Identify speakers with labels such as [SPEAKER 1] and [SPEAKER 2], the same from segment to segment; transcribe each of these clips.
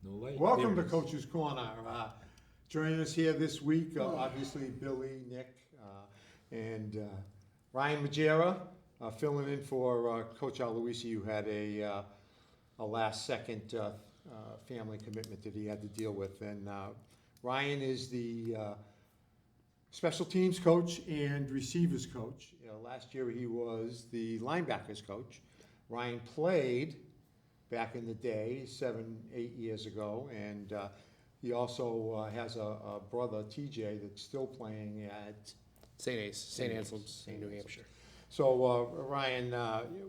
[SPEAKER 1] No light.
[SPEAKER 2] Welcome to
[SPEAKER 1] There it is.
[SPEAKER 2] Coach's Corner. Joining us here this week, obviously Billy, Nick, and Ryan Morgera, filling in for Coach Aloisi, who had a last-second family commitment that he had to deal with. And Ryan is the special teams coach and receivers coach. Last year he was the linebackers coach. Ryan played back in the day, 7-8 years ago, and he also has a brother, TJ, that's still playing at
[SPEAKER 3] St. Anselm's in New Hampshire.
[SPEAKER 2] So, Ryan,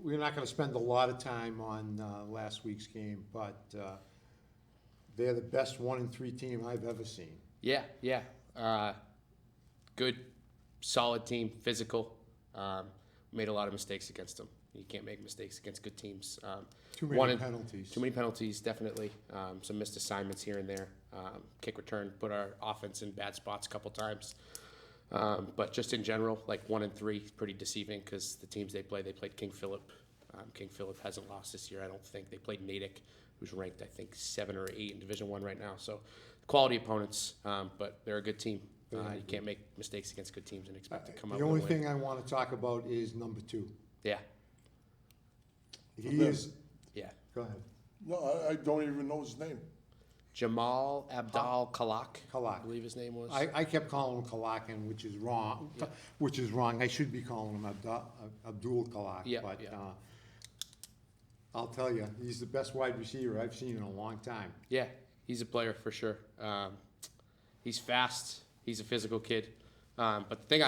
[SPEAKER 2] we're not going to spend a lot of time on last week's game, but they're the best 1-3 team I've ever seen.
[SPEAKER 3] Yeah. Good, solid team, physical. Made a lot of mistakes against them. You can't make mistakes against good teams.
[SPEAKER 2] Too many penalties.
[SPEAKER 3] Too many penalties, definitely. Some missed assignments here and there. Kick return put our offense in bad spots a couple times. But just in general, like 1-3 is pretty deceiving because the teams they played King Philip. King Philip hasn't lost this year, I don't think. They played Natick, who's ranked, I think, 7 or 8 in Division I right now. So quality opponents, but they're a good team. You can't make mistakes against good teams and expect to come out
[SPEAKER 2] The
[SPEAKER 3] with a
[SPEAKER 2] only
[SPEAKER 3] win.
[SPEAKER 2] thing I want to talk about is number 2.
[SPEAKER 3] Yeah.
[SPEAKER 2] He is.
[SPEAKER 3] Yeah.
[SPEAKER 2] Go ahead.
[SPEAKER 4] No, I don't even know his name.
[SPEAKER 3] Jamal Abdal Kalak.
[SPEAKER 2] Kalak.
[SPEAKER 3] I believe his name was.
[SPEAKER 2] I kept calling him Kalakin, which is wrong.
[SPEAKER 3] Yeah.
[SPEAKER 2] Which is wrong. I should be calling him Abdul Kalak.
[SPEAKER 3] Yeah,
[SPEAKER 2] But
[SPEAKER 3] yeah.
[SPEAKER 2] I'll tell you, he's the best wide receiver I've seen in a long time.
[SPEAKER 3] Yeah, he's a player for sure. He's fast. He's a physical kid. But the thing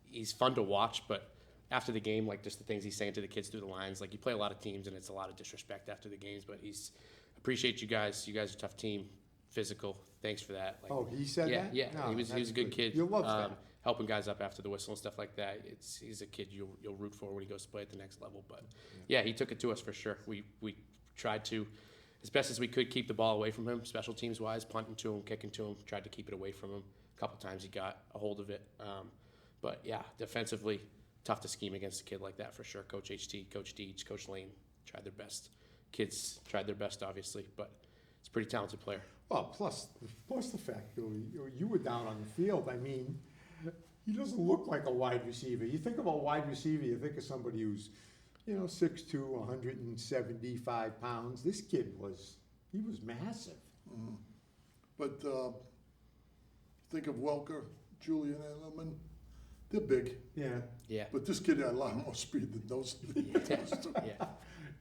[SPEAKER 3] he's fun to watch, but after the game, like just the things he's saying to the kids through the lines, like you play a lot of teams and it's a lot of disrespect after the games, but he's appreciate you guys. You guys are a tough team, physical. Thanks for that. Like,
[SPEAKER 2] He said that?
[SPEAKER 3] Yeah.
[SPEAKER 2] No,
[SPEAKER 3] he was a good kid.
[SPEAKER 2] You'll love that.
[SPEAKER 3] Helping guys up after the whistle and stuff like that. He's a kid you'll root for when he goes to play at the next level. But yeah, he took it to us for sure. We tried to, as best as we could, keep the ball away from him, special teams wise, punting to him, kicking to him. Tried to keep it away from him. A couple times he got a hold of it. But yeah, defensively, tough to scheme against a kid like that for sure. Coach HT, Coach Deeds, Coach Lane tried their best. Kids tried their best, obviously, but it's a pretty talented player.
[SPEAKER 2] Well, plus the fact, Billy, you were down on the field. I mean, he doesn't look like a wide receiver. You think of a wide receiver, you think of somebody who's, 6'2", 175 pounds. This kid was massive.
[SPEAKER 4] Mm-hmm. But think of Welker, Julian Edelman. They're big.
[SPEAKER 3] Yeah.
[SPEAKER 4] But this kid had a lot more speed than those.
[SPEAKER 3] Yeah.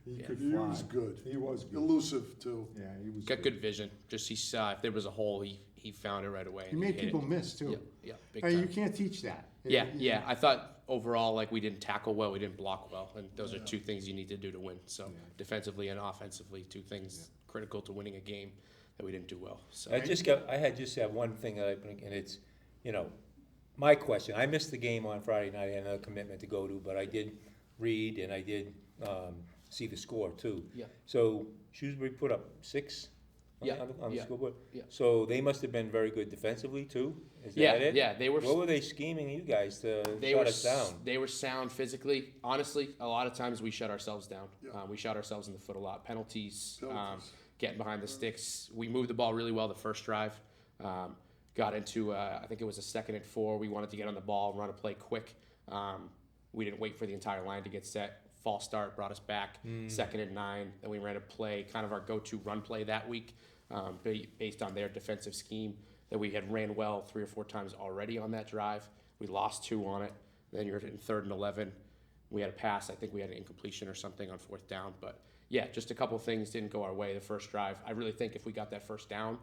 [SPEAKER 2] He could
[SPEAKER 4] He
[SPEAKER 2] fly.
[SPEAKER 4] was good.
[SPEAKER 2] He was good.
[SPEAKER 4] Elusive, too.
[SPEAKER 2] Yeah, he was
[SPEAKER 3] Got good vision. Just he saw if there was a hole, he found it right away.
[SPEAKER 2] He
[SPEAKER 3] and
[SPEAKER 2] made
[SPEAKER 3] hit
[SPEAKER 2] people
[SPEAKER 3] it.
[SPEAKER 2] miss, too.
[SPEAKER 3] Yeah, big
[SPEAKER 2] Hey,
[SPEAKER 3] time.
[SPEAKER 2] you can't teach that.
[SPEAKER 3] Yeah. I thought overall, like we didn't tackle well, we didn't block well, and those are two things you need to do to win. So defensively and offensively, two things critical to winning a game that we didn't do well. So
[SPEAKER 1] I just have one thing that I think, and it's, my question. I missed the game on Friday night. I had another commitment to go to, but I did read and I did see the score too.
[SPEAKER 3] Yeah.
[SPEAKER 1] So Shrewsbury put up 6 on the scoreboard.
[SPEAKER 3] Yeah.
[SPEAKER 1] So they must have been very good defensively too. Is
[SPEAKER 3] Yeah,
[SPEAKER 1] that it?
[SPEAKER 3] yeah, they were-
[SPEAKER 1] What were they scheming you guys to
[SPEAKER 3] they
[SPEAKER 1] shut
[SPEAKER 3] were
[SPEAKER 1] us down?
[SPEAKER 3] They were sound physically. Honestly, a lot of times we shut ourselves down.
[SPEAKER 4] Yeah.
[SPEAKER 3] We shot ourselves in the foot a lot. Penalties.
[SPEAKER 4] Penalties.
[SPEAKER 3] Getting behind the sticks. We moved the ball really well the first drive. Got into, I think it was a 2nd and 4. We wanted to get on the ball, run a play quick. We didn't wait for the entire line to get set. False start brought us back. 2nd and 9. Then we ran a play, kind of our go-to run play that week, based on their defensive scheme that we had ran well 3 or 4 times already on that drive. We lost 2 on it. Then you're in 3rd and 11. We had a pass. I think we had an incompletion or something on 4th down. But yeah, just a couple things didn't go our way the first drive. I really think if we got that first down,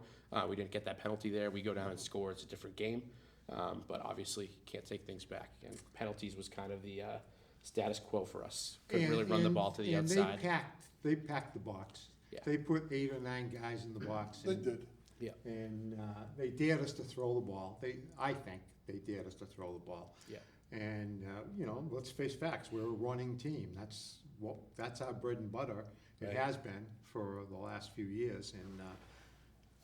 [SPEAKER 3] we didn't get that penalty there. We go down and score. It's a different game. But obviously, can't take things back. And penalties was kind of the status quo for us. Couldn't really run the ball to the outside.
[SPEAKER 2] They packed the box.
[SPEAKER 3] Yeah.
[SPEAKER 2] They put 8 or 9 guys in the box.
[SPEAKER 4] They did.
[SPEAKER 3] Yeah.
[SPEAKER 2] And they dared us to throw the ball. I think they dared us to throw the ball.
[SPEAKER 3] Yeah.
[SPEAKER 2] And let's face facts. We're a running team. That's our bread and butter. It
[SPEAKER 1] Right.
[SPEAKER 2] has been for the last few years.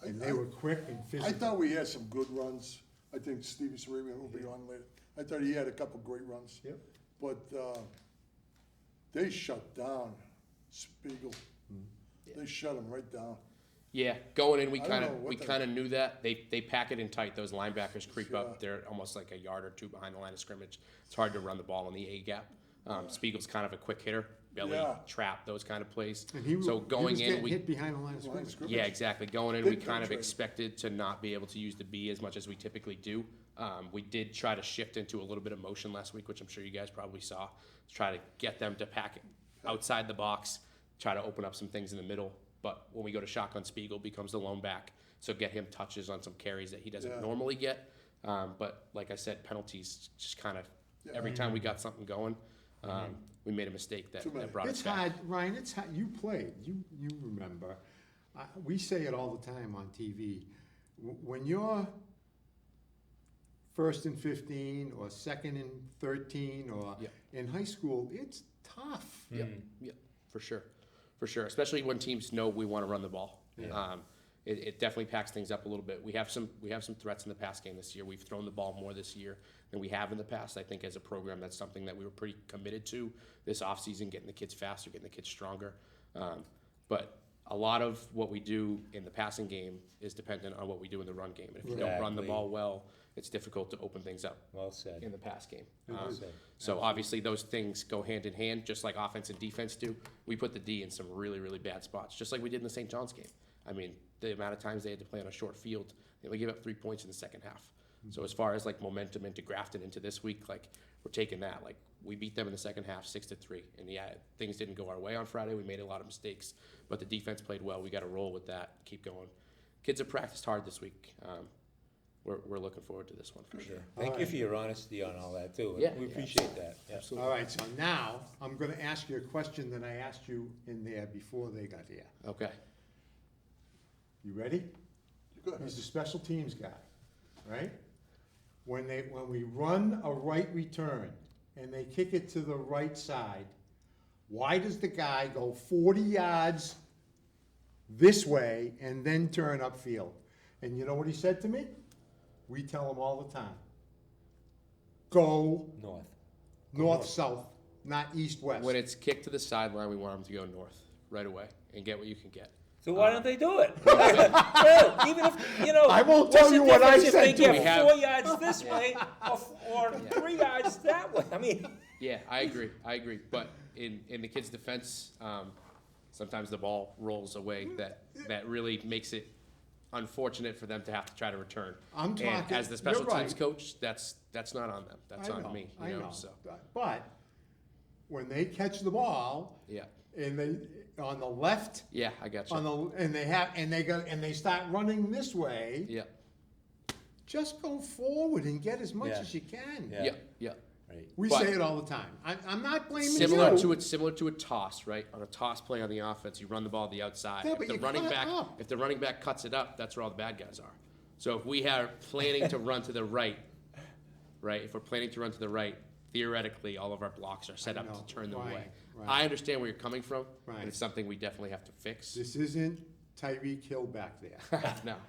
[SPEAKER 2] And they were quick and physical.
[SPEAKER 4] I thought we had some good runs. I think Stevie Surabian will be on later. I thought he had a couple great runs.
[SPEAKER 2] Yep.
[SPEAKER 4] but they shut down Spiegel. They shut him right down.
[SPEAKER 3] Yeah, going in, we
[SPEAKER 4] I don't
[SPEAKER 3] kind
[SPEAKER 4] know
[SPEAKER 3] of
[SPEAKER 4] what they-
[SPEAKER 3] kind of knew that they pack it in tight. Those linebackers creep
[SPEAKER 4] Yeah.
[SPEAKER 3] up. They're almost like a yard or two behind the line of scrimmage. It's hard to run the ball in the A gap. Spiegel's kind of a quick hitter, belly
[SPEAKER 4] Yeah.
[SPEAKER 3] trap, those kind of plays.
[SPEAKER 2] And he,
[SPEAKER 3] So
[SPEAKER 2] he
[SPEAKER 3] going
[SPEAKER 2] was
[SPEAKER 3] in,
[SPEAKER 2] getting
[SPEAKER 3] we
[SPEAKER 2] hit behind the line of
[SPEAKER 4] Line of
[SPEAKER 2] scrimmage.
[SPEAKER 4] scrimmage.
[SPEAKER 3] yeah, exactly. Going in,
[SPEAKER 4] They
[SPEAKER 3] we kind of
[SPEAKER 4] penetrated.
[SPEAKER 3] expected to not be able to use the B as much as we typically do. We did try to shift into a little bit of motion last week, which I'm sure you guys probably saw, to try to get them to pack it outside the box, try to open up some things in the middle. But when we go to shotgun, Spiegel becomes the lone back, so get him touches on some carries that he doesn't
[SPEAKER 4] Yeah.
[SPEAKER 3] normally get. But like I said, penalties just kind of
[SPEAKER 4] Yeah.
[SPEAKER 3] every time we got something going, we made a mistake that,
[SPEAKER 4] Too many.
[SPEAKER 3] that brought
[SPEAKER 2] It's
[SPEAKER 3] us back.
[SPEAKER 2] hard, Ryan, it's hard, you played, you remember. We say it all the time on TV. When you're first and 15, or second and 13, or
[SPEAKER 3] Yep.
[SPEAKER 2] in high school, it's tough.
[SPEAKER 3] Yep, yep, for sure, especially when teams know we want to run the ball.
[SPEAKER 2] Yeah.
[SPEAKER 3] It definitely packs things up a little bit. We have some threats in the pass game this year. We've thrown the ball more this year than we have in the past. I think as a program, that's something that we were pretty committed to this offseason, getting the kids faster, getting the kids stronger. But a lot of what we do in the passing game is dependent on what we do in the run game. And if you don't run the
[SPEAKER 1] Exactly.
[SPEAKER 3] ball well, it's difficult to open things up
[SPEAKER 1] Well said.
[SPEAKER 3] in the pass game.
[SPEAKER 1] Well said.
[SPEAKER 3] So obviously those things go hand in hand, just like offense and defense do. We put the D in some really, really bad spots, just like we did in the St. John's game. I mean, the amount of times they had to play on a short field, they only gave up 3 points in the second half. So as far as like momentum into Grafton into this week, like we're taking that. Like we beat them in the second half 6-3. And yeah, things didn't go our way on Friday. We made a lot of mistakes, but the defense played well. We got to roll with that, keep going. Kids have practiced hard this week. We're looking forward to this one for sure.
[SPEAKER 1] Thank you
[SPEAKER 2] Alright.
[SPEAKER 1] for your honesty on all that too.
[SPEAKER 3] Yeah,
[SPEAKER 1] We
[SPEAKER 3] yeah,
[SPEAKER 1] appreciate that. Yeah.
[SPEAKER 2] All right, so now, I'm gonna ask you a question that I asked you in there before they got here.
[SPEAKER 3] Okay.
[SPEAKER 2] You ready?
[SPEAKER 4] You go ahead.
[SPEAKER 2] He's a special teams guy, right? When we run a right return and they kick it to the right side, why does the guy go 40 yards this way and then turn upfield? And you know what he said to me? We tell him all the time. Go
[SPEAKER 1] North.
[SPEAKER 2] north-south, not east-west.
[SPEAKER 3] When it's kicked to the sideline, we want them to go north right away and get what you can get.
[SPEAKER 1] So why don't they do it? Well, even if, you know.
[SPEAKER 2] I won't
[SPEAKER 1] what's
[SPEAKER 2] tell
[SPEAKER 1] the
[SPEAKER 2] you what I
[SPEAKER 1] difference if
[SPEAKER 2] said
[SPEAKER 1] they
[SPEAKER 2] to
[SPEAKER 1] get
[SPEAKER 3] him. We have-
[SPEAKER 1] 4 yards this way or 3 yards that way. I mean,
[SPEAKER 3] Yeah, I agree. But in the kids' defense, sometimes the ball rolls away that really makes it unfortunate for them to have to try to return.
[SPEAKER 2] I'm
[SPEAKER 3] And
[SPEAKER 2] talking-
[SPEAKER 3] as the special
[SPEAKER 2] you're
[SPEAKER 3] teams
[SPEAKER 2] right.
[SPEAKER 3] coach, that's not on them. That's
[SPEAKER 2] I
[SPEAKER 3] on
[SPEAKER 2] know,
[SPEAKER 3] me.
[SPEAKER 2] I know.
[SPEAKER 3] So
[SPEAKER 2] But when they catch the ball
[SPEAKER 3] yeah,
[SPEAKER 2] and they on the left,
[SPEAKER 3] yeah, I got you.
[SPEAKER 2] and they start running this way,
[SPEAKER 3] Yeah,
[SPEAKER 2] just go forward and get as much
[SPEAKER 1] Yeah.
[SPEAKER 2] as you can.
[SPEAKER 1] Yeah.
[SPEAKER 3] yeah.
[SPEAKER 1] right.
[SPEAKER 2] We
[SPEAKER 3] But-
[SPEAKER 2] say it all the time. I'm not blaming
[SPEAKER 3] Similar
[SPEAKER 2] you.
[SPEAKER 3] to a toss, right? On a toss play on the offense, you run the ball to the outside.
[SPEAKER 2] Yeah,
[SPEAKER 3] if
[SPEAKER 2] but
[SPEAKER 3] the
[SPEAKER 2] you
[SPEAKER 3] running
[SPEAKER 2] cut
[SPEAKER 3] back
[SPEAKER 2] up.
[SPEAKER 3] if the running back cuts it up, that's where all the bad guys are. So if we are planning to run to the right, if we're planning to run to the right, theoretically all of our blocks are set
[SPEAKER 2] I
[SPEAKER 3] up
[SPEAKER 2] know,
[SPEAKER 3] to turn them
[SPEAKER 2] right,
[SPEAKER 3] away.
[SPEAKER 2] right.
[SPEAKER 3] I understand where you're coming from,
[SPEAKER 2] Right.
[SPEAKER 3] and it's something we definitely have to fix.
[SPEAKER 2] This isn't Tyreek Hill back there,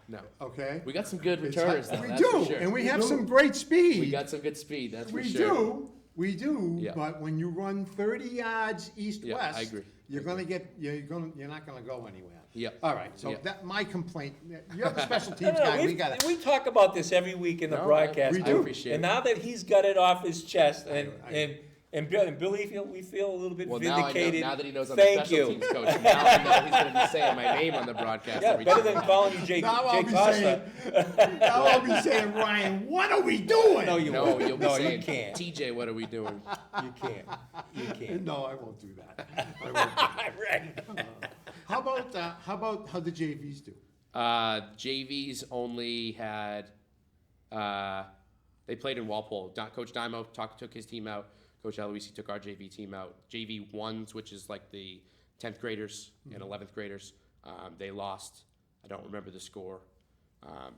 [SPEAKER 3] No.
[SPEAKER 2] okay?
[SPEAKER 3] We got some good
[SPEAKER 2] It's-
[SPEAKER 3] returners though,
[SPEAKER 2] we
[SPEAKER 3] that's for
[SPEAKER 2] do,
[SPEAKER 3] sure.
[SPEAKER 2] and we have
[SPEAKER 4] do.
[SPEAKER 2] some great speed.
[SPEAKER 3] We got some good speed, that's for
[SPEAKER 2] We
[SPEAKER 3] sure.
[SPEAKER 2] We do,
[SPEAKER 3] Yeah.
[SPEAKER 2] but when you run 30 yards east-west,
[SPEAKER 3] I agree.
[SPEAKER 2] you're not gonna go anywhere.
[SPEAKER 3] Yeah.
[SPEAKER 2] All right, so
[SPEAKER 3] Yeah.
[SPEAKER 2] that, my complaint, you're the special
[SPEAKER 1] No,
[SPEAKER 2] teams
[SPEAKER 1] no,
[SPEAKER 2] guy, we
[SPEAKER 1] we
[SPEAKER 2] gotta,
[SPEAKER 1] talk about this every week in the
[SPEAKER 3] No,
[SPEAKER 1] broadcast.
[SPEAKER 2] we
[SPEAKER 3] I
[SPEAKER 2] do.
[SPEAKER 3] appreciate
[SPEAKER 1] And
[SPEAKER 3] it.
[SPEAKER 1] now that he's got it off his chest
[SPEAKER 2] I-
[SPEAKER 1] and Billy, we feel a little bit
[SPEAKER 3] Well, now I know,
[SPEAKER 1] vindicated.
[SPEAKER 3] now that he knows I'm the
[SPEAKER 1] Thank
[SPEAKER 3] special
[SPEAKER 1] you.
[SPEAKER 3] teams coach, now I know he's going to be saying my name on the broadcast
[SPEAKER 1] Yeah,
[SPEAKER 3] every
[SPEAKER 1] better
[SPEAKER 3] time.
[SPEAKER 1] than calling you Jay
[SPEAKER 2] now I'll be
[SPEAKER 1] Costa.
[SPEAKER 2] saying, now I'll be saying, Ryan, what are we doing?
[SPEAKER 1] No, you
[SPEAKER 3] No,
[SPEAKER 1] won't.
[SPEAKER 3] you'll be
[SPEAKER 1] No, you
[SPEAKER 3] saying,
[SPEAKER 1] can't.
[SPEAKER 3] TJ, what are we doing?
[SPEAKER 1] You can't. You can't.
[SPEAKER 2] No, I won't do that. I won't.
[SPEAKER 1] Right.
[SPEAKER 2] How about how the JVs do?
[SPEAKER 3] JVs only had, they played in Walpole. Coach Dymo took his team out. Coach Aloisi took our JV team out. JV ones, which is like the 10th graders and 11th graders, they lost. I don't remember the score.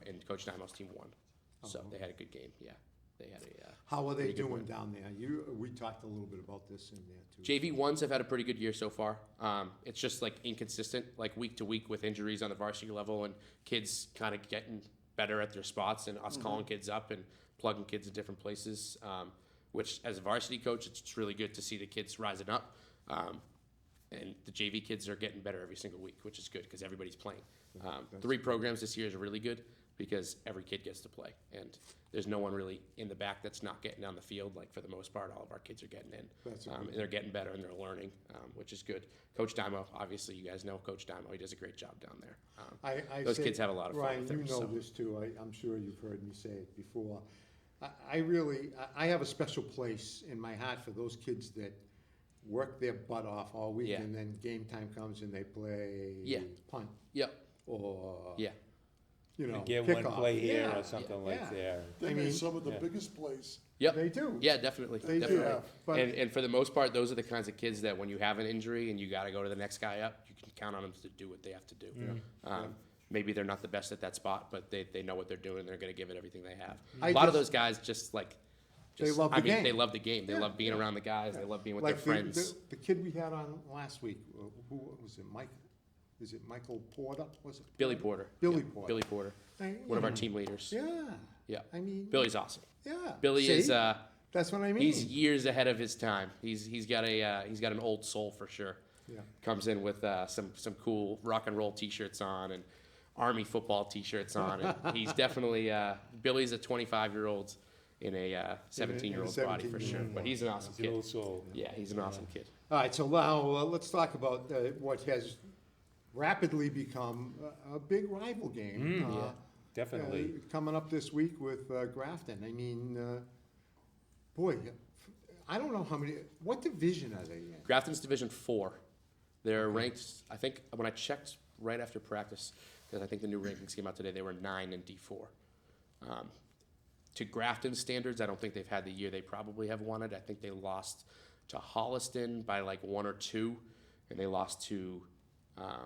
[SPEAKER 3] And Coach Dymo's team won. So they had a good game, yeah. They had a
[SPEAKER 2] How are they
[SPEAKER 3] pretty good
[SPEAKER 2] doing
[SPEAKER 3] win.
[SPEAKER 2] down there? We talked a little bit about this in there too.
[SPEAKER 3] JV ones have had a pretty good year so far. It's just like inconsistent, like week to week with injuries on the varsity level and kids kind of getting better at their spots and us calling kids up and plugging kids in different places. which as a varsity coach, it's really good to see the kids rising up. And the JV kids are getting better every single week, which is good because everybody's playing. 3 programs this year is really good because every kid gets to play. And there's no one really in the back that's not getting on the field. Like for the most part, all of our kids are getting in. And they're getting better and they're learning, which is good. Coach Dimo, obviously you guys know Coach Dimo. He does a great job down there. Those kids have a lot of fun
[SPEAKER 2] Ryan,
[SPEAKER 3] with him.
[SPEAKER 2] you know this too. I'm sure you've heard me say it before. I have a special place in my heart for those kids that work their butt off all week,
[SPEAKER 3] Yeah.
[SPEAKER 2] and then game time comes and they play punt
[SPEAKER 3] Yep.
[SPEAKER 2] or
[SPEAKER 3] Yeah.
[SPEAKER 2] you know,
[SPEAKER 1] Get one
[SPEAKER 2] kickoff.
[SPEAKER 1] play here
[SPEAKER 2] Yeah,
[SPEAKER 1] or something
[SPEAKER 2] yeah.
[SPEAKER 1] like there.
[SPEAKER 4] They
[SPEAKER 2] I
[SPEAKER 4] made
[SPEAKER 2] mean-
[SPEAKER 4] some of the
[SPEAKER 1] Yeah.
[SPEAKER 4] biggest plays.
[SPEAKER 3] Yep.
[SPEAKER 2] They do.
[SPEAKER 3] Yeah, definitely.
[SPEAKER 2] They
[SPEAKER 3] definitely.
[SPEAKER 2] do.
[SPEAKER 4] Yeah.
[SPEAKER 2] But
[SPEAKER 3] And for the most part, those are the kinds of kids that when you have an injury and you got to go to the next guy up, you can count on them to do what they have to do. Maybe they're not the best at that spot, but they know what they're doing. They're going to give it everything they have.
[SPEAKER 2] I
[SPEAKER 3] A lot of
[SPEAKER 2] just-
[SPEAKER 3] those guys just like,
[SPEAKER 2] They love the game.
[SPEAKER 3] They love the game. They
[SPEAKER 2] Yeah,
[SPEAKER 3] love being around the guys. They love being with
[SPEAKER 2] like
[SPEAKER 3] their friends.
[SPEAKER 2] the kid we had on last week, who was it? Mike? Is it Michael Porter? Was it
[SPEAKER 3] Billy Porter.
[SPEAKER 2] Billy
[SPEAKER 3] Yeah,
[SPEAKER 2] Porter.
[SPEAKER 3] Billy Porter. One of our team leaders.
[SPEAKER 2] Yeah.
[SPEAKER 3] Yeah.
[SPEAKER 2] I mean,
[SPEAKER 3] Billy's awesome.
[SPEAKER 2] yeah.
[SPEAKER 3] Billy
[SPEAKER 2] See?
[SPEAKER 3] is
[SPEAKER 2] That's what I mean.
[SPEAKER 3] he's years ahead of his time. He's got an old soul for sure.
[SPEAKER 2] Yeah.
[SPEAKER 3] Comes in with some cool rock and roll T-shirts on and Army football T-shirts on. And he's definitely Billy's a 25-year-old in a 17-year-old body for sure. But he's an awesome
[SPEAKER 1] It's an old
[SPEAKER 3] kid.
[SPEAKER 1] soul.
[SPEAKER 3] Yeah, he's an awesome kid.
[SPEAKER 2] All right, so now let's talk about what has rapidly become a big rival game.
[SPEAKER 1] Yeah, definitely.
[SPEAKER 2] Coming up this week with Grafton. I mean, boy, I don't know how many. What division are they in?
[SPEAKER 3] Grafton's Division 4. They're ranked. I think when I checked right after practice, because I think the new rankings came out today, they were 9 in D4. To Grafton standards, I don't think they've had the year they probably have wanted. I think they lost to Holliston by like 1 or 2, and they lost to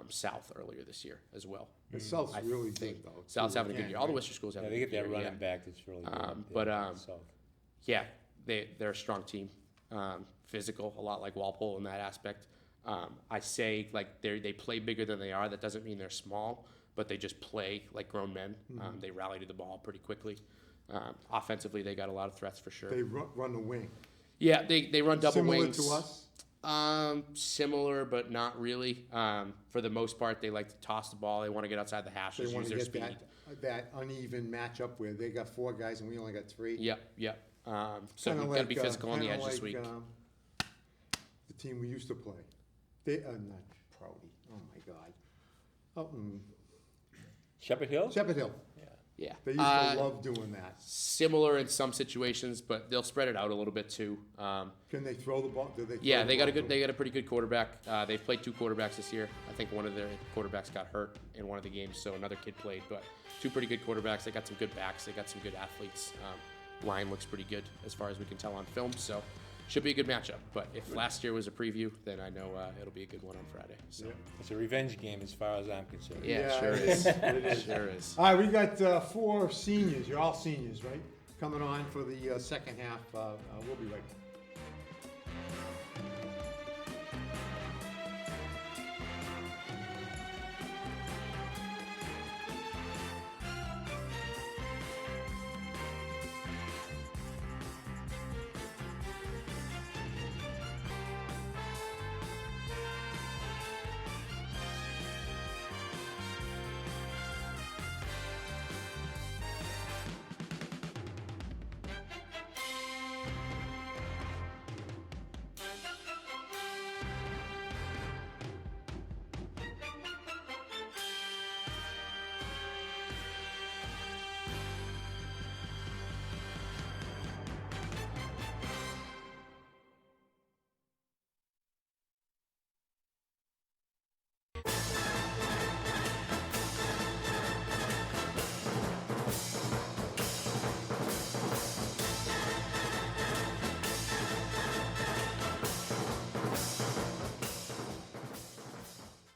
[SPEAKER 3] South earlier this year as well.
[SPEAKER 2] The South's
[SPEAKER 3] I
[SPEAKER 2] really
[SPEAKER 3] think
[SPEAKER 2] good, though.
[SPEAKER 3] South's
[SPEAKER 2] too,
[SPEAKER 3] having a good
[SPEAKER 2] again,
[SPEAKER 3] year. All the
[SPEAKER 2] right?
[SPEAKER 3] Western schools have
[SPEAKER 1] Yeah,
[SPEAKER 3] a
[SPEAKER 1] they
[SPEAKER 3] good
[SPEAKER 1] get that
[SPEAKER 3] year,
[SPEAKER 1] running back that's really good.
[SPEAKER 3] but,
[SPEAKER 1] So,
[SPEAKER 3] yeah, they're a strong team, physical, a lot like Walpole in that aspect. I say like they play bigger than they are. That doesn't mean they're small, but they just play like grown men. They rally to the ball pretty quickly. Offensively, they got a lot of threats for sure.
[SPEAKER 2] They run the wing.
[SPEAKER 3] Yeah, they run double
[SPEAKER 2] Similar
[SPEAKER 3] wings.
[SPEAKER 2] to us.
[SPEAKER 3] Similar, but not really. For the most part, they like to toss the ball. They want to get outside the
[SPEAKER 2] They
[SPEAKER 3] hashes,
[SPEAKER 2] want
[SPEAKER 3] use
[SPEAKER 2] to
[SPEAKER 3] their
[SPEAKER 2] get
[SPEAKER 3] speed.
[SPEAKER 2] that uneven matchup where they got 4 guys and we only got 3.
[SPEAKER 3] Yep. So
[SPEAKER 2] Kinda
[SPEAKER 3] we've got to be
[SPEAKER 2] like,
[SPEAKER 3] physical on the
[SPEAKER 2] kinda
[SPEAKER 3] edge this
[SPEAKER 2] like,
[SPEAKER 3] week.
[SPEAKER 2] The team we used to play. They not Proudy. Oh my God. Oh,
[SPEAKER 1] Shepherd Hill?
[SPEAKER 2] Shepherd Hill.
[SPEAKER 3] Yeah.
[SPEAKER 2] They used to love doing that.
[SPEAKER 3] Similar in some situations, but they'll spread it out a little bit too.
[SPEAKER 2] Can they throw the ball? Do they? Throw
[SPEAKER 3] Yeah,
[SPEAKER 2] the
[SPEAKER 3] they got a
[SPEAKER 2] ball?
[SPEAKER 3] good. They got a pretty good quarterback. They've played 2 quarterbacks this year. I think one of their quarterbacks got hurt in one of the games, so another kid played. But 2 pretty good quarterbacks. They got some good backs. They got some good athletes. Line looks pretty good as far as we can tell on film, so should be a good matchup. But if last year was a preview, then I know it'll be a good one on Friday. So
[SPEAKER 1] It's a revenge game as far as I'm concerned.
[SPEAKER 3] yeah, sure
[SPEAKER 2] it
[SPEAKER 3] is.
[SPEAKER 2] It is.
[SPEAKER 3] Sure is.
[SPEAKER 2] All right, we got 4 seniors. You're all seniors, right? Coming on for the second half. We'll be right back.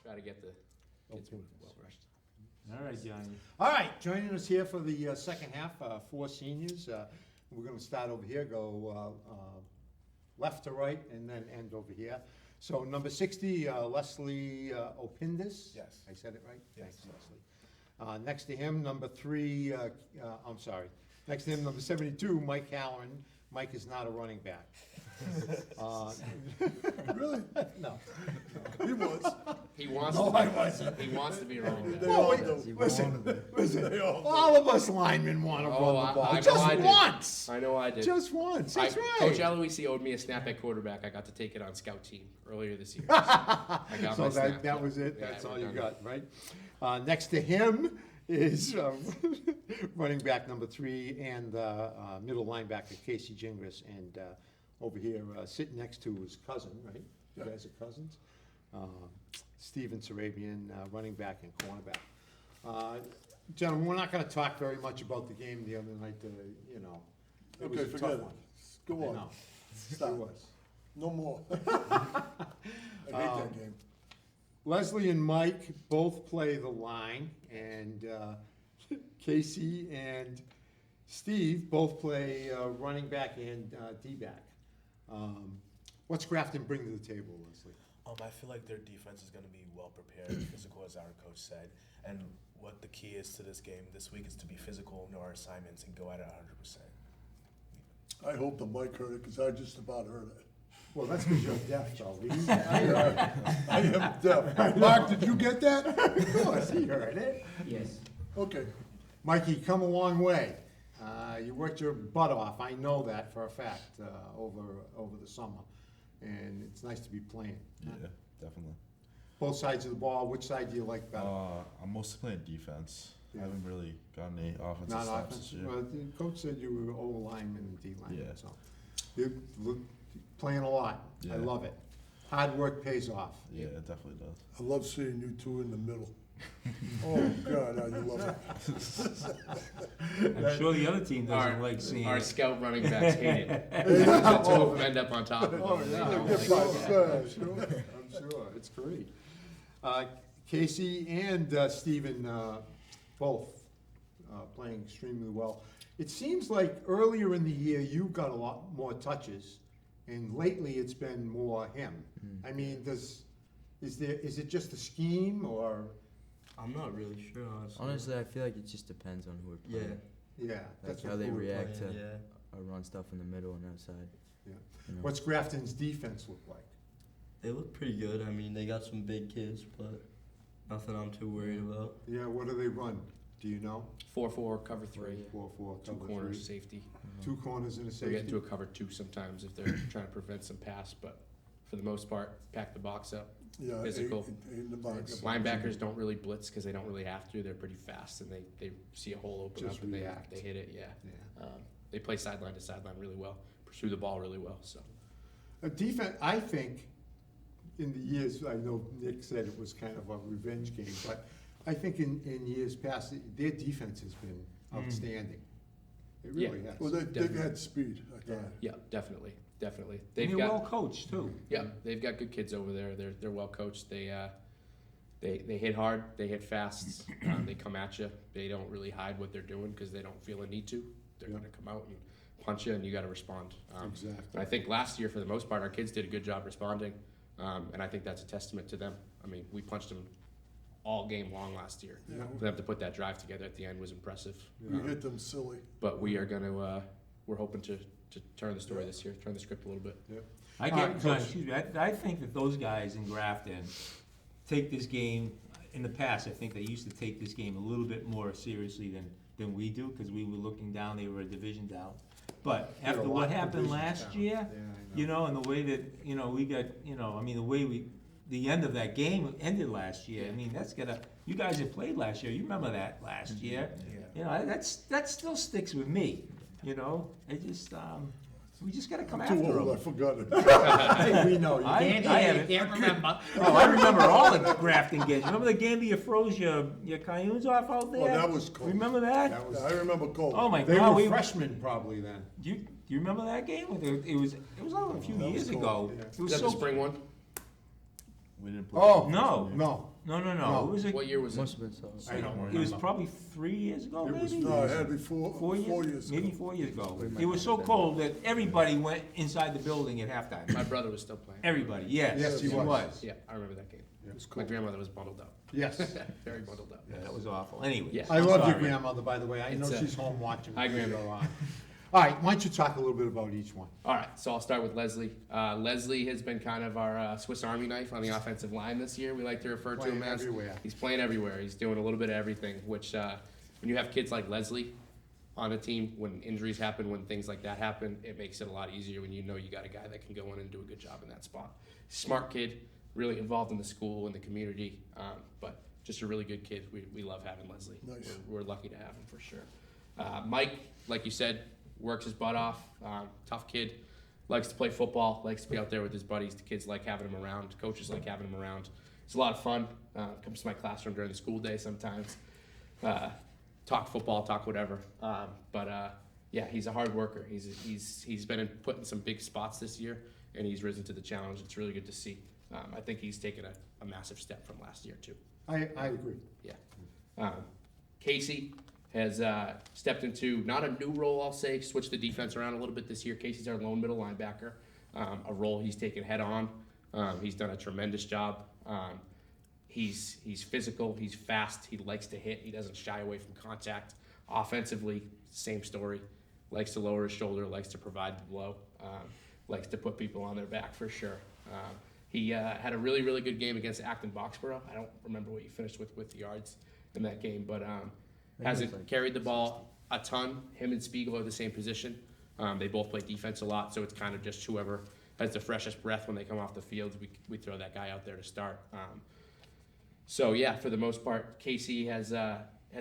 [SPEAKER 3] Try to get the kids well versed.
[SPEAKER 1] All right, Johnny.
[SPEAKER 2] All right, joining us here for the second half, 4 seniors. We're going to start over here, go left to right, and then end over here. So number 60, Lesley Opindas.
[SPEAKER 4] Yes.
[SPEAKER 2] I said it right?
[SPEAKER 4] Yes.
[SPEAKER 2] Thanks, Lesley. Next to him, number 3, I'm sorry, Next to him, number 72, Mike Halloran. Mike is not a running back.
[SPEAKER 4] Really?
[SPEAKER 2] No.
[SPEAKER 4] He was.
[SPEAKER 3] He wants
[SPEAKER 4] No,
[SPEAKER 3] to be.
[SPEAKER 4] I wasn't.
[SPEAKER 3] He wants to be a running
[SPEAKER 4] They
[SPEAKER 3] back.
[SPEAKER 4] all
[SPEAKER 2] wait,
[SPEAKER 4] do.
[SPEAKER 2] listen,
[SPEAKER 4] They all do.
[SPEAKER 2] all of us linemen want to
[SPEAKER 3] Oh,
[SPEAKER 2] run the ball.
[SPEAKER 3] I know
[SPEAKER 2] Just
[SPEAKER 3] I did.
[SPEAKER 2] once.
[SPEAKER 3] I know I did.
[SPEAKER 2] Just once. That's
[SPEAKER 3] Coach
[SPEAKER 2] right.
[SPEAKER 3] Aloisi owed me a snap at quarterback. I got to take it on scout team earlier this year. I got
[SPEAKER 2] So
[SPEAKER 3] my snap.
[SPEAKER 2] that was it.
[SPEAKER 3] Yeah,
[SPEAKER 2] That's
[SPEAKER 3] we're
[SPEAKER 2] all you
[SPEAKER 3] done.
[SPEAKER 2] got, right? Next to him is running back number 3 and middle linebacker Casey Gingras. And over here, sitting next to his cousin, right? You guys are cousins? Steven Surabian, running back and cornerback. Gentlemen, we're not gonna talk very much about the game the other night, you know. It was
[SPEAKER 4] Okay,
[SPEAKER 2] a
[SPEAKER 4] forget
[SPEAKER 2] tough
[SPEAKER 4] it.
[SPEAKER 2] one.
[SPEAKER 4] Go
[SPEAKER 2] I
[SPEAKER 4] on.
[SPEAKER 2] know.
[SPEAKER 4] Stop.
[SPEAKER 2] It was.
[SPEAKER 4] No more. I hate that game.
[SPEAKER 2] Lesley and Mike both play the line, and Casey and Steve both play running back and D-back. What's Grafton bring to the table, Lesley?
[SPEAKER 5] I feel like their defense is going to be well prepared, physical, as our coach said. And what the key is to this game this week is to be physical, know our assignments, and go at it 100%.
[SPEAKER 4] I hope the mic heard it, because I just about heard it.
[SPEAKER 2] Well, that's because you're deaf, Charlie.
[SPEAKER 4] I am deaf. Mark, did you get that?
[SPEAKER 2] Of course, he heard it.
[SPEAKER 6] Yes.
[SPEAKER 4] Okay.
[SPEAKER 2] Mikey, come a long way. You worked your butt off, I know that for a fact, over the summer. And it's nice to be playing.
[SPEAKER 7] Yeah, definitely.
[SPEAKER 2] Both sides of the ball, which side do you like better?
[SPEAKER 7] I'm mostly playing defense.
[SPEAKER 2] Yeah.
[SPEAKER 7] I haven't really gotten any offensive
[SPEAKER 2] Not
[SPEAKER 7] snaps
[SPEAKER 2] offense,
[SPEAKER 7] this year.
[SPEAKER 2] well, the coach said you were O lineman and D lineman,
[SPEAKER 7] Yeah.
[SPEAKER 2] so. You're playing a lot, I
[SPEAKER 7] Yeah.
[SPEAKER 2] love it. Hard work pays off.
[SPEAKER 7] Yeah, it definitely does.
[SPEAKER 4] I love seeing you two in the middle. Oh, God, how you love it.
[SPEAKER 1] I'm sure the other team doesn't
[SPEAKER 3] Our,
[SPEAKER 1] like seeing
[SPEAKER 3] our
[SPEAKER 1] it.
[SPEAKER 3] scout running backs hate it. The two of them end up on top of them.
[SPEAKER 2] Oh,
[SPEAKER 3] They
[SPEAKER 2] yeah.
[SPEAKER 3] don't
[SPEAKER 4] Get
[SPEAKER 3] like
[SPEAKER 4] by
[SPEAKER 3] it.
[SPEAKER 4] fast.
[SPEAKER 2] I'm sure, it's great. Casey and Stephen, both playing extremely well. It seems like earlier in the year, you got a lot more touches, and lately it's been more him. I mean, is it just a scheme, or,
[SPEAKER 6] I'm not really sure, honestly.
[SPEAKER 8] Honestly, I feel like it just depends on who we're
[SPEAKER 6] Yeah.
[SPEAKER 8] playing.
[SPEAKER 2] yeah,
[SPEAKER 8] Like
[SPEAKER 2] that's
[SPEAKER 8] how
[SPEAKER 2] what
[SPEAKER 8] they
[SPEAKER 2] we're
[SPEAKER 8] react
[SPEAKER 2] playing.
[SPEAKER 8] to
[SPEAKER 6] Yeah.
[SPEAKER 8] our run stuff in the middle and outside.
[SPEAKER 2] Yeah.
[SPEAKER 8] You know?
[SPEAKER 2] What's Grafton's defense look like?
[SPEAKER 6] They look pretty good. I mean, they got some big kids, but nothing I'm too worried about.
[SPEAKER 2] Yeah, what do they run? Do you know?
[SPEAKER 3] 4-4, cover 3,
[SPEAKER 2] 4-4,
[SPEAKER 3] two
[SPEAKER 2] cover
[SPEAKER 3] corners,
[SPEAKER 2] three.
[SPEAKER 3] safety.
[SPEAKER 2] 2 corners and a
[SPEAKER 3] We get
[SPEAKER 2] safety.
[SPEAKER 3] into a cover 2 sometimes if they're trying to prevent some pass, but for the most part, pack the box up.
[SPEAKER 4] Yeah,
[SPEAKER 3] Physical.
[SPEAKER 4] eight in the box.
[SPEAKER 3] Linebackers don't really blitz because they don't really have to. They're pretty fast and they see a hole open
[SPEAKER 2] Just
[SPEAKER 3] up and
[SPEAKER 2] react.
[SPEAKER 3] they hit it. Yeah.
[SPEAKER 2] Yeah.
[SPEAKER 3] They play sideline to sideline really well, pursue the ball really well. So
[SPEAKER 2] A defense, I think, in the years, I know Nick said it was kind of a revenge game, but I think in years past, their defense has been outstanding. It really has.
[SPEAKER 4] Well, they've had speed, I thought.
[SPEAKER 3] yeah, definitely.
[SPEAKER 1] And
[SPEAKER 3] They've
[SPEAKER 1] they're
[SPEAKER 3] got
[SPEAKER 1] well coached too.
[SPEAKER 3] yeah, they've got good kids over there. They're well coached. They hit hard. They hit fast. They come at you. They don't really hide what they're doing because they don't feel a need to. They're
[SPEAKER 2] Yeah.
[SPEAKER 3] going to come out and punch you, and you got to respond.
[SPEAKER 2] Exactly.
[SPEAKER 3] And I think last year, for the most part, our kids did a good job responding, and I think that's a testament to them. I mean, we punched them all game long last year.
[SPEAKER 4] Yeah.
[SPEAKER 3] For them to put that drive together at the end was impressive.
[SPEAKER 4] We hit them silly.
[SPEAKER 3] But we are going to, we're hoping to turn the story this year, turn the script a little bit.
[SPEAKER 1] I
[SPEAKER 2] All right,
[SPEAKER 1] get, John,
[SPEAKER 2] Coach.
[SPEAKER 1] excuse me, I think that those guys in Grafton take this game, in the past, I think they used to take this game a little bit more seriously than we do, because we were looking down, they were a division down. But
[SPEAKER 2] They're a
[SPEAKER 1] after
[SPEAKER 2] lot
[SPEAKER 1] what
[SPEAKER 2] of
[SPEAKER 1] happened
[SPEAKER 2] divisions
[SPEAKER 1] last
[SPEAKER 2] down.
[SPEAKER 1] year,
[SPEAKER 2] Yeah, I know.
[SPEAKER 1] you know, and the way that, you know, we got, you know, I mean, the way the end of that game ended last year, I mean, you guys that played last year, you remember that last year. You know, that still sticks with me, you know, we just gotta come after
[SPEAKER 4] Too
[SPEAKER 1] them.
[SPEAKER 4] old, I forgot it.
[SPEAKER 2] Hey, we know, you
[SPEAKER 1] I
[SPEAKER 2] can't.
[SPEAKER 1] haven't.
[SPEAKER 6] Can't remember.
[SPEAKER 1] Oh, I remember all the Grafton games. Remember the game that you froze your cayunes off out there?
[SPEAKER 4] Oh, that was cold.
[SPEAKER 1] Remember that?
[SPEAKER 2] That was,
[SPEAKER 4] I remember cold.
[SPEAKER 1] Oh my
[SPEAKER 2] they
[SPEAKER 1] God,
[SPEAKER 2] were freshmen probably then.
[SPEAKER 1] do you remember that game? It was only a few
[SPEAKER 4] That was
[SPEAKER 1] years
[SPEAKER 4] cool.
[SPEAKER 1] ago.
[SPEAKER 2] Yeah.
[SPEAKER 1] It
[SPEAKER 3] Is
[SPEAKER 1] was
[SPEAKER 3] that
[SPEAKER 1] so
[SPEAKER 3] the spring one?
[SPEAKER 7] We didn't play.
[SPEAKER 2] Oh,
[SPEAKER 1] No.
[SPEAKER 2] no.
[SPEAKER 1] No.
[SPEAKER 2] No.
[SPEAKER 1] It was
[SPEAKER 3] What year was it?
[SPEAKER 8] Must have been so.
[SPEAKER 2] I don't
[SPEAKER 1] it was
[SPEAKER 2] remember.
[SPEAKER 1] probably 3 years ago,
[SPEAKER 2] It was
[SPEAKER 1] maybe.
[SPEAKER 4] No, it had to be four
[SPEAKER 1] 4 years,
[SPEAKER 4] years ago.
[SPEAKER 1] maybe 4 years ago.
[SPEAKER 8] We might
[SPEAKER 1] It was
[SPEAKER 8] have
[SPEAKER 1] so
[SPEAKER 8] been.
[SPEAKER 1] cold that everybody went inside the building at halftime.
[SPEAKER 3] My brother was still playing.
[SPEAKER 1] Everybody, yes,
[SPEAKER 2] Yes, he
[SPEAKER 1] he
[SPEAKER 2] was.
[SPEAKER 1] was.
[SPEAKER 3] Yeah, I remember that game.
[SPEAKER 2] Yeah.
[SPEAKER 3] My grandmother was bundled up.
[SPEAKER 2] Yes.
[SPEAKER 3] Very bundled up.
[SPEAKER 1] Yeah, that was awful. Anyway.
[SPEAKER 3] Yeah.
[SPEAKER 2] I
[SPEAKER 1] I'm
[SPEAKER 2] love your
[SPEAKER 1] sorry.
[SPEAKER 2] grandmother, by the way. I know
[SPEAKER 3] It's,
[SPEAKER 2] she's home watching.
[SPEAKER 3] hi,
[SPEAKER 2] the
[SPEAKER 3] Grandma.
[SPEAKER 2] video on. All right, why don't you talk a little bit about each one?
[SPEAKER 3] All right, so I'll start with Lesley. Lesley has been kind of our Swiss Army knife on the offensive line this year. We like to refer to him
[SPEAKER 2] Playing
[SPEAKER 3] as.
[SPEAKER 2] everywhere.
[SPEAKER 3] He's playing everywhere. He's doing a little bit of everything, which when you have kids like Lesley on a team, when injuries happen, when things like that happen, it makes it a lot easier when you know you got a guy that can go in and do a good job in that spot. Smart kid, really involved in the school and the community, but just a really good kid. We love having Lesley.
[SPEAKER 4] Nice.
[SPEAKER 3] We're lucky to have him for sure. Mike, like you said, works his butt off. Tough kid, likes to play football, likes to be out there with his buddies. The kids like having him around. Coaches like having him around. It's a lot of fun. Comes to my classroom during the school day sometimes. Talk football, talk whatever. Yeah, he's a hard worker. He's been put in some big spots this year, and he's risen to the challenge. It's really good to see. I think he's taken a massive step from last year too.
[SPEAKER 2] I agree.
[SPEAKER 3] Yeah. Casey has stepped into not a new role, I'll say, switched the defense around a little bit this year. Casey's our lone middle linebacker, a role he's taken head on. He's done a tremendous job. He's physical, he's fast, he likes to hit, he doesn't shy away from contact. Offensively, same story. Likes to lower his shoulder, likes to provide the blow, likes to put people on their back for sure. He had a really, really good game against Acton Boxborough. I don't remember what he finished with yards in that game, but hasn't carried the ball a ton. Him and Spiegel are the same position. They both play defense a lot, so it's kind of just whoever has the freshest breath when they come off the field, we throw that guy out there to start. So yeah, for the most part, Casey has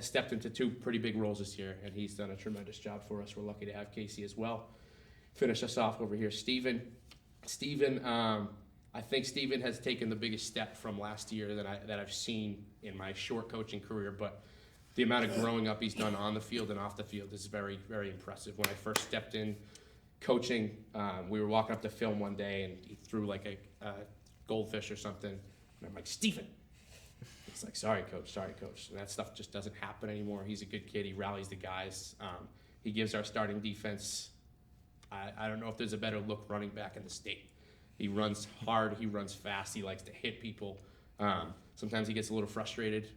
[SPEAKER 3] stepped into two pretty big roles this year, and he's done a tremendous job for us. We're lucky to have Casey as well. Finish us off over here, Steven. I think Steven has taken the biggest step from last year that I've seen in my short coaching career, but the amount of growing up he's done on the field and off the field is very, very impressive. When I first stepped in coaching, we were walking up to film one day, and he threw like a goldfish or something, and I'm like, Steven. It's like, sorry, coach. And that stuff just doesn't happen anymore. He's a good kid. He rallies the guys. He gives our starting defense, I don't know if there's a better look running back in the state. He runs hard. He runs fast. He likes to hit people. Sometimes he gets a little frustrated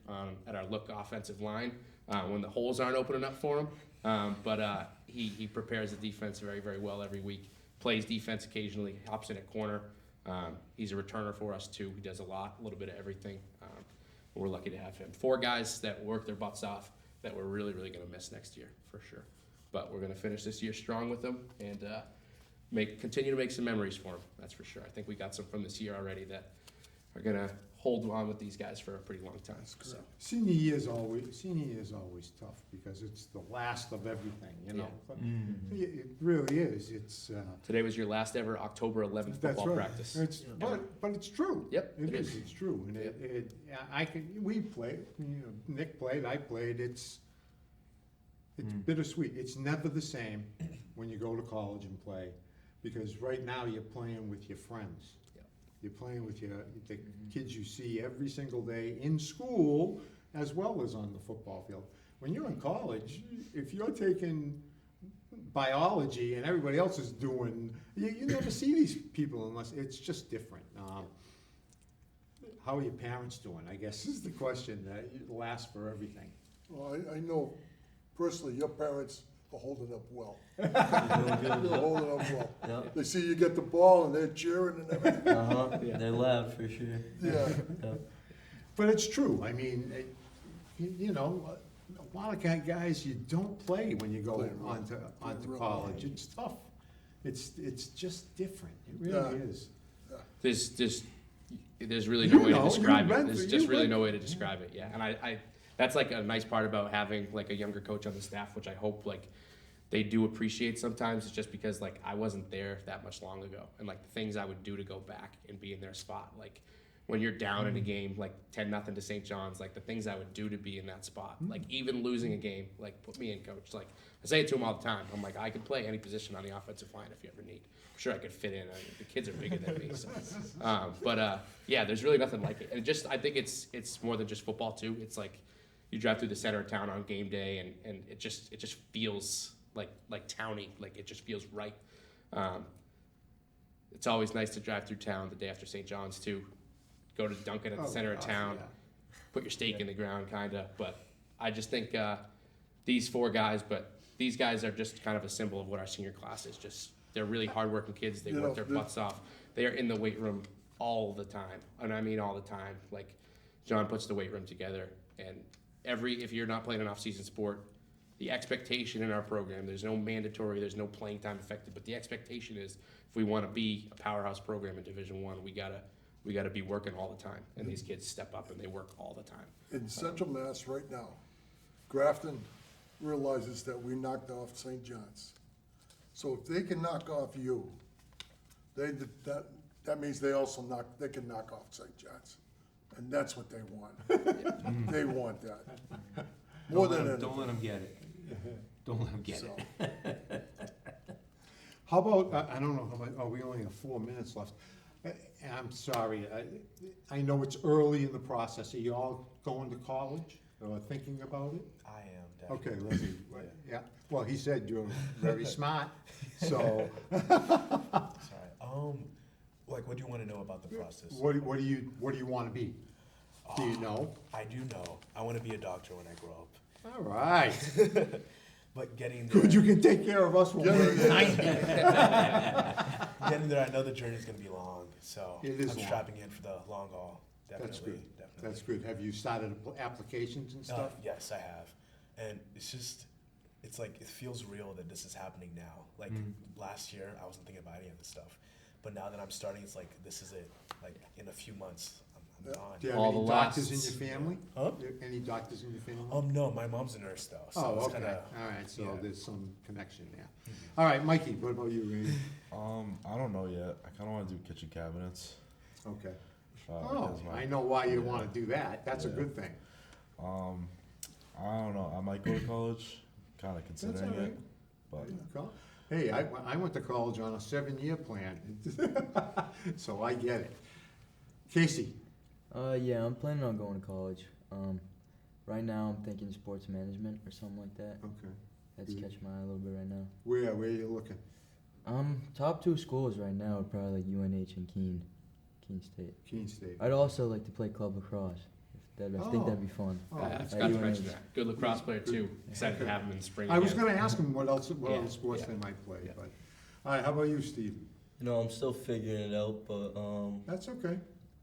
[SPEAKER 3] at our look offensive line when the holes aren't opening up for him. But he prepares the defense very, very well every week. Plays defense occasionally. Hops in at corner. He's a returner for us too. He does a little bit of everything. We're lucky to have him. 4 guys that work their butts off that we're really, really going to miss next year for sure. But we're going to finish this year strong with them and continue to make some memories for him. That's for sure. I think we got some from this year already that are going to hold on with these guys for a pretty long time. So.
[SPEAKER 2] Senior year is always tough because it's the last of everything, you know.
[SPEAKER 3] Yeah.
[SPEAKER 2] It really is. It's
[SPEAKER 3] Today was your last ever October 11th
[SPEAKER 2] that's
[SPEAKER 3] football
[SPEAKER 2] right.
[SPEAKER 3] practice.
[SPEAKER 2] But it's true.
[SPEAKER 3] Yep,
[SPEAKER 2] it
[SPEAKER 3] it
[SPEAKER 2] is.
[SPEAKER 3] is.
[SPEAKER 2] It's true, and we played. You know, Nick played. I played. It's bittersweet. It's never the same when you go to college and play, because right now you're playing with your friends. You're playing with the kids you see every single day in school as well as on the football field. When you're in college, if you're taking biology and everybody else is doing, you never see these people unless it's just different. How are your parents doing, I guess, is the question that lasts for everything.
[SPEAKER 4] Well, I know personally, your parents are holding up well.
[SPEAKER 6] Doing
[SPEAKER 4] They're
[SPEAKER 6] good.
[SPEAKER 4] holding up well.
[SPEAKER 6] Yeah.
[SPEAKER 4] They see you get the ball and they're cheering and everything.
[SPEAKER 6] They laugh for sure.
[SPEAKER 4] Yeah.
[SPEAKER 2] But it's true. I mean, you know, a lot of guys, you don't play when you go
[SPEAKER 4] Play real-
[SPEAKER 2] onto
[SPEAKER 4] play real
[SPEAKER 2] college.
[SPEAKER 4] well.
[SPEAKER 2] It's tough. It's just different. It really
[SPEAKER 4] Yeah.
[SPEAKER 2] is.
[SPEAKER 3] There's really
[SPEAKER 2] You
[SPEAKER 3] no way to
[SPEAKER 2] know,
[SPEAKER 3] describe
[SPEAKER 2] you've
[SPEAKER 3] it.
[SPEAKER 2] been
[SPEAKER 3] There's
[SPEAKER 2] through-
[SPEAKER 3] just
[SPEAKER 2] you've
[SPEAKER 3] really
[SPEAKER 2] been
[SPEAKER 3] no way to describe it. Yeah, and I that's like a nice part about having like a younger coach on the staff, which I hope like they do appreciate sometimes. It's just because like I wasn't there that much long ago, and like the things I would do to go back and be in their spot, like when you're down in a game like 10-0 to St. John's, like the things I would do to be in that spot, like even losing a game, like put me in, coach. Like I say it to him all the time. I'm like, I could play any position on the offensive line if you ever need. I'm sure I could fit in. I mean, the kids are bigger than me, so. Yeah, there's really nothing like it. And I think it's more than just football too. It's like you drive through the center of town on game day, and it just feels like towny. Like it just feels right. It's always nice to drive through town the day after St. John's too. go to Dunkin' at the
[SPEAKER 2] Oh,
[SPEAKER 3] center of
[SPEAKER 2] gosh,
[SPEAKER 3] town,
[SPEAKER 2] yeah.
[SPEAKER 3] put your stake in the ground, kinda. But I just think these 4 guys, but these guys are just kind of a symbol of what our senior class is. Just they're really hardworking kids. They
[SPEAKER 4] You
[SPEAKER 3] work
[SPEAKER 4] know,
[SPEAKER 3] their
[SPEAKER 4] the-
[SPEAKER 3] butts off. They are in the weight room all the time, and I mean all the time. Like John puts the weight room together, and if you're not playing an off-season sport, the expectation in our program, there's no mandatory, there's no playing time affected, but the expectation is if we want to be a powerhouse program in Division I, we gotta be working all the time, and these kids step up and they work all the time.
[SPEAKER 4] In Central Mass right now, Grafton realizes that we knocked off St. John's. So if they can knock off you, that means they can knock off St. John's. And that's what they want. They want that. More than anything.
[SPEAKER 1] Don't let them get it. Don't let them get
[SPEAKER 4] So,
[SPEAKER 1] it.
[SPEAKER 2] How about, I don't know, we only have 4 minutes left. I'm sorry, I know it's early in the process. Are you all going to college or thinking about it?
[SPEAKER 5] I am
[SPEAKER 2] Okay,
[SPEAKER 5] definitely.
[SPEAKER 2] Lesley, yeah, well, he said you're very smart, so
[SPEAKER 5] Sorry. Like, what do you want to know about the process?
[SPEAKER 2] what do you want to be? Do you know?
[SPEAKER 5] I do know. I want to be a doctor when I grow up.
[SPEAKER 2] All right,
[SPEAKER 5] But getting there,
[SPEAKER 2] good, you can take care of us when we're 90.
[SPEAKER 5] getting there, I know the journey is going to be long. So
[SPEAKER 2] It is
[SPEAKER 5] I'm
[SPEAKER 2] long.
[SPEAKER 5] strapping in for the long haul. Definitely.
[SPEAKER 2] That's good,
[SPEAKER 5] Definitely.
[SPEAKER 2] that's good. Have you started applications and stuff?
[SPEAKER 5] Yes, I have. And it's like, it feels real that this is happening now. Like last year, I wasn't thinking about any of this stuff. But now that I'm starting, it's like, this is it. Like in a few months, I'm
[SPEAKER 2] Do
[SPEAKER 5] gone.
[SPEAKER 2] you have
[SPEAKER 3] All
[SPEAKER 2] any
[SPEAKER 3] the
[SPEAKER 2] doctors in
[SPEAKER 3] lasts.
[SPEAKER 2] your family?
[SPEAKER 5] Huh?
[SPEAKER 2] Any doctors in your family?
[SPEAKER 5] No, my mom's a nurse though. So
[SPEAKER 2] Oh,
[SPEAKER 5] it's
[SPEAKER 2] okay,
[SPEAKER 5] kinda,
[SPEAKER 2] all right, so
[SPEAKER 5] yeah.
[SPEAKER 2] there's some connection there. All right, Mikey, what about you, Randy?
[SPEAKER 7] I don't know yet. I kind of want to do kitchen cabinets.
[SPEAKER 2] Okay.
[SPEAKER 7] Uh,
[SPEAKER 2] Oh,
[SPEAKER 7] because my-
[SPEAKER 2] I know why you wanna do that, that's a
[SPEAKER 7] Yeah.
[SPEAKER 2] good thing.
[SPEAKER 7] I don't know. I might go to college. Kind of considering
[SPEAKER 2] all right.
[SPEAKER 7] it, but
[SPEAKER 2] Hey, I went to college on a 7-year plan, so I get it. Casey,
[SPEAKER 8] Yeah, I'm planning on going to college. Right now I'm thinking sports management or something like that.
[SPEAKER 2] okay,
[SPEAKER 8] That's
[SPEAKER 2] Mm.
[SPEAKER 8] catching my eye a little bit right now.
[SPEAKER 2] where are you looking?
[SPEAKER 8] Top 2 schools right now are probably like UNH and Keene State.
[SPEAKER 2] Keene State.
[SPEAKER 8] I'd also like to play club lacrosse. I think that'd be fun.
[SPEAKER 2] Oh,
[SPEAKER 3] I
[SPEAKER 2] that's
[SPEAKER 3] forgot to
[SPEAKER 8] UNH.
[SPEAKER 3] mention that. Good lacrosse player too. Excited to have him in the spring.
[SPEAKER 2] I was
[SPEAKER 3] again.
[SPEAKER 2] gonna ask him what other
[SPEAKER 3] Yeah,
[SPEAKER 2] sports
[SPEAKER 3] yeah.
[SPEAKER 2] they might play,
[SPEAKER 3] Yeah.
[SPEAKER 2] but, all right, how about you, Steve?
[SPEAKER 6] You know, I'm still figuring it out, but
[SPEAKER 2] That's okay.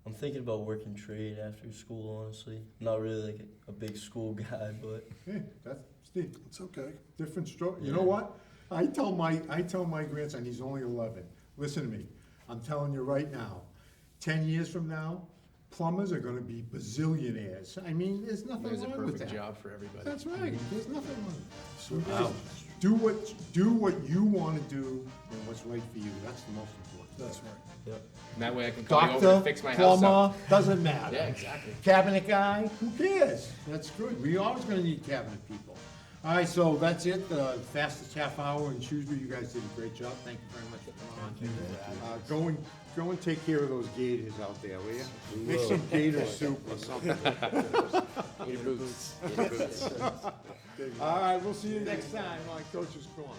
[SPEAKER 6] I'm thinking about working trade after school, honestly. Not really like a big school guy, but
[SPEAKER 2] Hey, that's, Steve,
[SPEAKER 4] it's okay.
[SPEAKER 2] different story. You know what? I tell my grandson, he's only 11, listen to me, I'm telling you right now, 10 years from now, plumbers are gonna be bazillionaires. I mean, there's nothing
[SPEAKER 3] There's a
[SPEAKER 2] wrong with
[SPEAKER 3] perfect
[SPEAKER 2] that.
[SPEAKER 3] job for everybody.
[SPEAKER 2] That's right, there's nothing wrong.
[SPEAKER 4] So,
[SPEAKER 2] Wow. Do what you wanna do and what's right for you, that's the most important.
[SPEAKER 4] that's right.
[SPEAKER 3] And that way I can call you over to
[SPEAKER 2] Doctor,
[SPEAKER 3] fix my house up.
[SPEAKER 2] plumber, doesn't matter.
[SPEAKER 3] Yeah, exactly.
[SPEAKER 2] Cabinet guy, who cares? That's good. We always gonna need cabinet people. All right, so that's it. The fastest half hour in Shrewsbury. You guys did a great job. Thank you very much for coming on. Go and take care of those gators out there, will you? Make some gator soup or something.
[SPEAKER 3] Need your boots. Need your boots.
[SPEAKER 2] All right, we'll see you next time on Coach's Corner.